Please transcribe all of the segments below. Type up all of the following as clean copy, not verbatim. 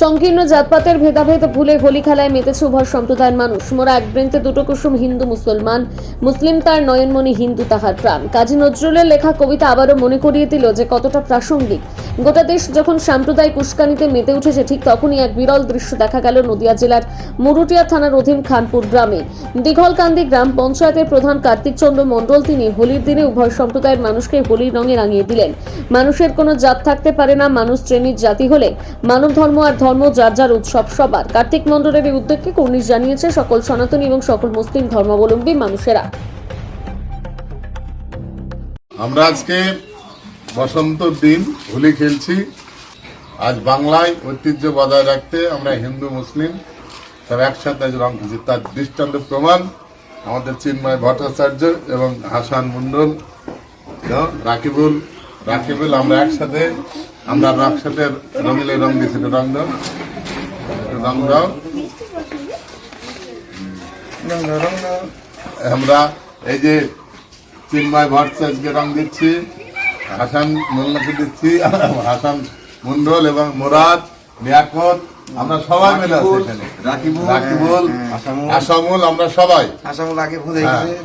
সংকীর্ণ জাতপাতের ভেদাভেদ ভুলে হোলি খেলায় মেতেছে উভয় সম্প্রদায়ের মানুষ। মোরা এক বৃন্তে দুটো কুসুম, হিন্দু মুসলমান, মুসলিম তার নয়নমণি, হিন্দু তাহার প্রাণ। কাজী নজরুলের লেখা কবিতা আবারও মনে করিয়ে দিল যে কতটা প্রাসঙ্গিক। গোটা দেশ যখন সাম্প্রদায়িক উস্কানিতে মেতে উঠেছে, ঠিক তখনই এক বিরল দৃশ্য দেখা গেল নদিয়া জেলার মুরুটিয়া থানার অধীন খানপুর গ্রামে। দীঘলকান্দি গ্রাম পঞ্চায়েতের প্রধান কার্তিক চন্দ্র মণ্ডল তিনি হোলির দিনে উভয় সম্প্রদায়ের মানুষকে হোলির রঙে রাঙিয়ে দিলেন। মানুষের কোনো জাত থাকতে পারে না, মানুষ শ্রেণীর জাতি হলে মানব ধর্ম আর ধর্ম যার যার উৎসব সবার। কার্তিক মণ্ডলের এই উদ্যোগকে কর্নিশ জানিয়েছে সকল সনাতনী এবং সকল মুসলিম ধর্মাবলম্বী মানুষেরা। আমরা আজকে বসন্তর দিন হোলি খেলছি। আজ বাংলায় ঐতিহ্য বজায় রাখতে আমরা হিন্দু মুসলিম সব একসাথে রং খেলছি। তার দৃষ্টান্ত প্রমাণ আমাদের চিন্ময় ভট্টাচার্য এবং হাসান মন্ডল, রাকিবুল আমরা একসাথে রঙিলে রং দিয়েছি। রং দাও, রং দাও। আমরা এই যে চিন্ময় ভট্টাচার্যকে রং দিচ্ছি, হাসান মোল্লাকে দিচ্ছি, হাসান মন্ডল এবং মোরাদ লিয়াকত, আমরা সবাই মিলে আছি এখানে। রাকিবুল, আসামুল, আমরা সবাই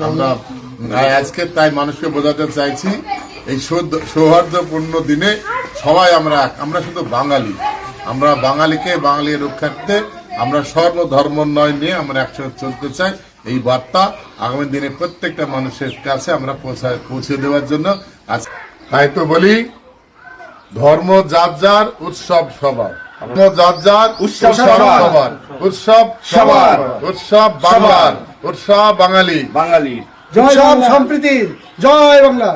আমরা আজকে তাই মানুষকে বোঝাতে চাইছি এই সৌহার্দ্যপূর্ণ দিনে সবাই আমরা শুধু বাঙালি, আমরা বাঙালিকে বাঙালি রক্ষার্থে আমরা সর্বধর্মন্বয় নিয়ে আমরা একসাথে চলতে চাই। এই বার্তা আগামী দিনে প্রত্যেকটা মানুষের কাছে আমরা পৌঁছে দেওয়ার জন্য আজ তাই তো বলি, ধর্ম যার যার, উৎসব সবার। ধর্ম যার যার, উৎসব সবার। উৎসব সবার, উৎসব বাংলার, উৎসব বাঙালি। জয় সম্প্রীতির, জয় বাংলা।